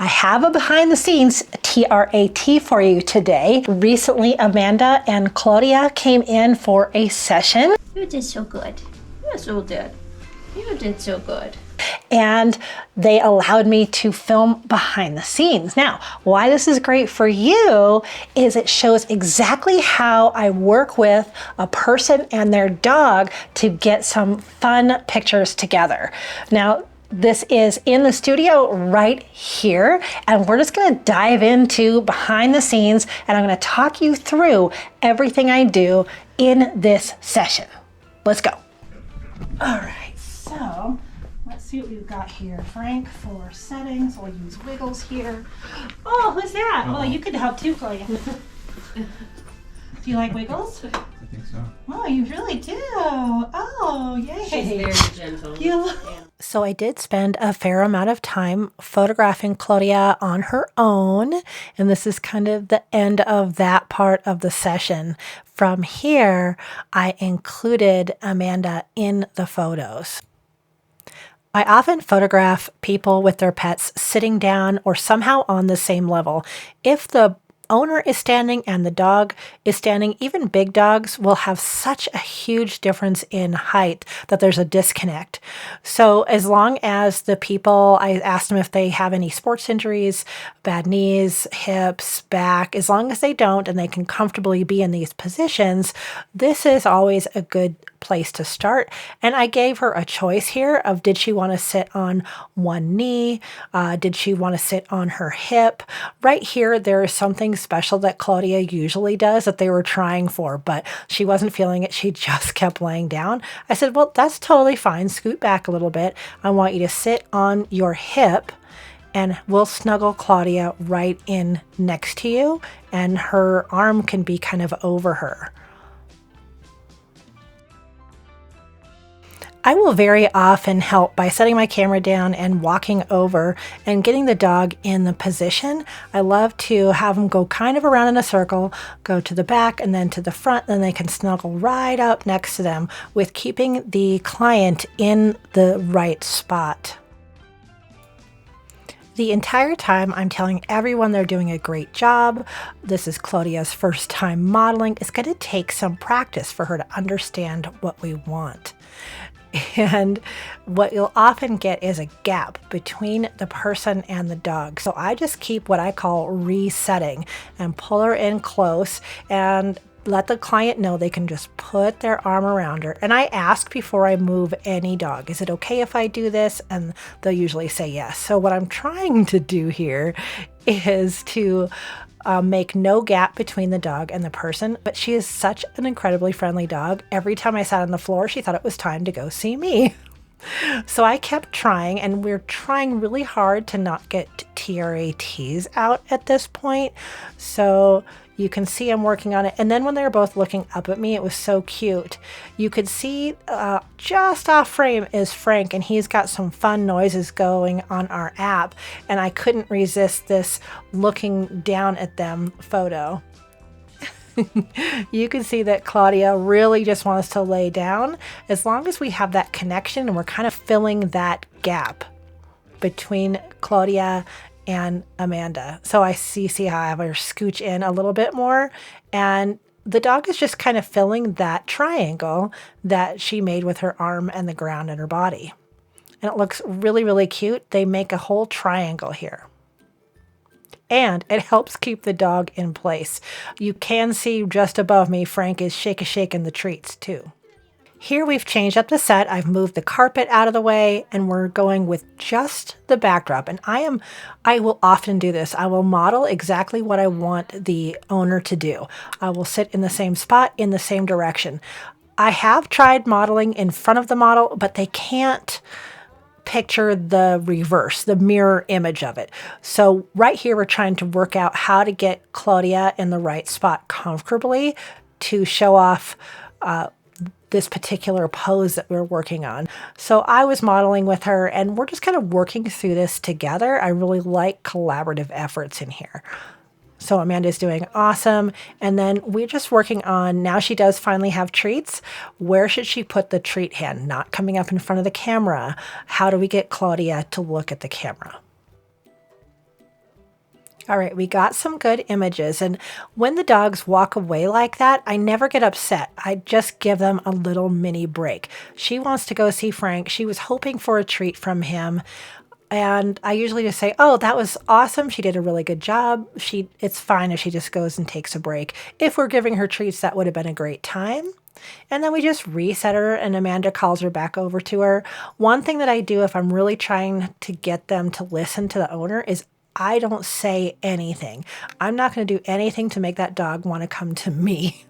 I have a behind the scenes TRAT for you today. Recently, Amanda and Clodia came in for a session. You did so good. You so did. You did so good. And they allowed me to film behind the scenes. Now, why this is great for you is it shows exactly how I work with a person and their dog to get some fun pictures together. Now, this is in the studio right here, and we're just gonna dive into behind the scenes, and I'm gonna talk you through everything I do in this session. Let's go. All right, so let's see what we've got here. Frank for settings. We'll use Wiggles here. Oh, who's that? Well, you could help too, Clodia. Do you like Wiggles? I think so. Oh, you really do. Oh, yay. She's very gentle. So I did spend a fair amount of time photographing Clodia on her own, and this is kind of the end of that part of the session. From here, I included Amanda in the photos. I often photograph people with their pets sitting down or somehow on the same level. If the owner is standing and the dog is standing, even big dogs will have such a huge difference in height that there's a disconnect. So as long as the people, I asked them if they have any sports injuries, bad knees, hips, back, as long as they don't and they can comfortably be in these positions, this is always a good place to start. And I gave her a choice here of, did she want to sit on one knee? Did she want to sit on her hip? Right here, there is something special that Clodia usually does that they were trying for, but she wasn't feeling it. She just kept laying down. I said, well, that's totally fine. Scoot back a little bit. I want you to sit on your hip, and we'll snuggle Clodia right in next to you, and her arm can be kind of over her. I will very often help by setting my camera down and walking over and getting the dog in the position. I love to have them go kind of around in a circle, go to the back and then to the front, and they can snuggle right up next to them with keeping the client in the right spot. The entire time I'm telling everyone they're doing a great job. This is Clodia's first time modeling. It's going to take some practice for her to understand what we want. And what you'll often get is a gap between the person and the dog. So I just keep what I call resetting and pull her in close and let the client know they can just put their arm around her. And I ask before I move any dog, is it okay if I do this? And they'll usually say yes. So what I'm trying to do here is to make no gap between the dog and the person, but she is such an incredibly friendly dog. Every time I sat on the floor, she thought it was time to go see me. So I kept trying, and we're trying really hard to not get TRATs out at this point. So you can see I'm working on it. And then when they were both looking up at me, it was so cute. You could see just off frame is Frank, and he's got some fun noises going on our app. And I couldn't resist this looking down at them photo. You can see that Clodia really just wants to lay down. As long as we have that connection and we're kind of filling that gap between Clodia and Amanda. So I see how I have her scooch in a little bit more, and the dog is just kind of filling that triangle that she made with her arm and the ground and her body. And it looks really, really cute. They make a whole triangle here. And it helps keep the dog in place. You can see just above me, Frank is shaking the treats too. Here we've changed up the set. I've moved the carpet out of the way, and we're going with just the backdrop. And I will often do this. I will model exactly what I want the owner to do. I will sit in the same spot in the same direction. I have tried modeling in front of the model, but they can't picture the reverse, the mirror image of it. So right here, we're trying to work out how to get Clodia in the right spot comfortably to show off this particular pose that we're working on. So I was modeling with her, and we're just kind of working through this together. I really like collaborative efforts in here. So Amanda's doing awesome. And then we're just working on, now she does finally have treats. Where should she put the treat hand? Not coming up in front of the camera. How do we get Clodia to look at the camera? All right, we got some good images, and when the dogs walk away like that, I never get upset. I just give them a little mini break. She wants to go see Frank. She was hoping for a treat from him, and I usually just say, "Oh, that was awesome. She did a really good job. It's fine if she just goes and takes a break. If we're giving her treats, that would have been a great time." And then we just reset her, and Amanda calls her back over to her. One thing that I do if I'm really trying to get them to listen to the owner is I don't say anything. I'm not going to do anything to make that dog want to come to me.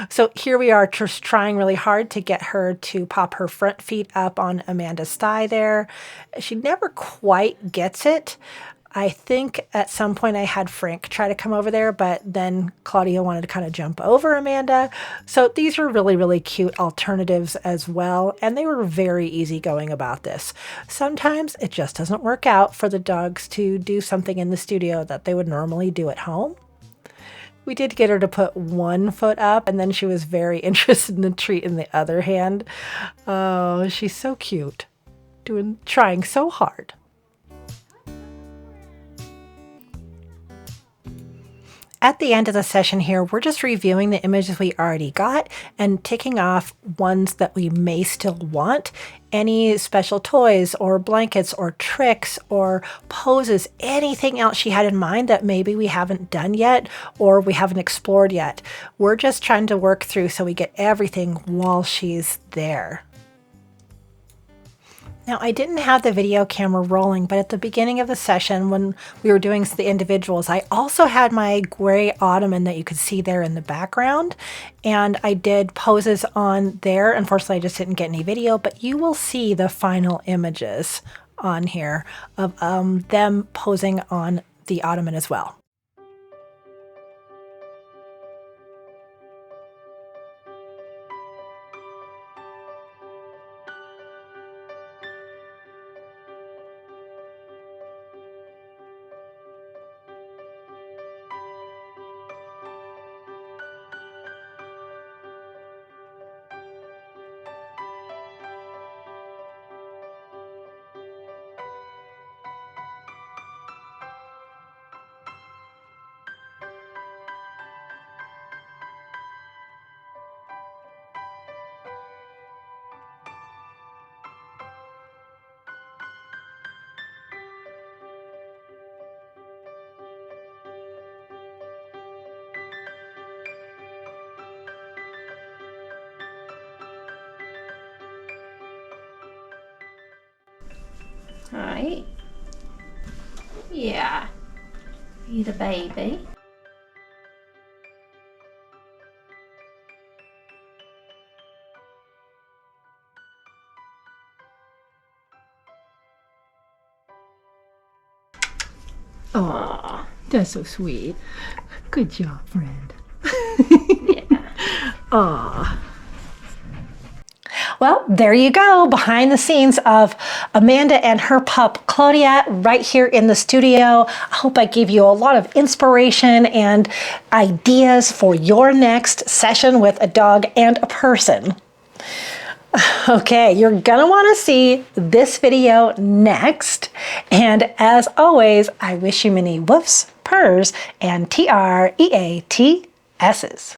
So here we are just trying really hard to get her to pop her front feet up on Amanda's thigh there. She never quite gets it. I think at some point I had Frank try to come over there, but then Clodia wanted to kind of jump over Amanda. So these are really, really cute alternatives as well, and they were very easygoing about this. Sometimes it just doesn't work out for the dogs to do something in the studio that they would normally do at home. We did get her to put one foot up, and then she was very interested in the treat in the other hand. Oh, she's so cute, trying so hard. At the end of the session here, we're just reviewing the images we already got and ticking off ones that we may still want. Any special toys or blankets or tricks or poses, anything else she had in mind that maybe we haven't done yet or we haven't explored yet. We're just trying to work through so we get everything while she's there. Now, I didn't have the video camera rolling, but at the beginning of the session when we were doing the individuals, I also had my gray ottoman that you could see there in the background, and I did poses on there. Unfortunately, I just didn't get any video, but you will see the final images on here of them posing on the ottoman as well. Right. Yeah. You the baby. Aw, that's so sweet. Good job, friend. Yeah. Aw. Well, there you go, behind the scenes of Amanda and her pup, Clodia, right here in the studio. I hope I gave you a lot of inspiration and ideas for your next session with a dog and a person. Okay, you're gonna wanna see this video next. And as always, I wish you many woofs, purrs, and TREATS's.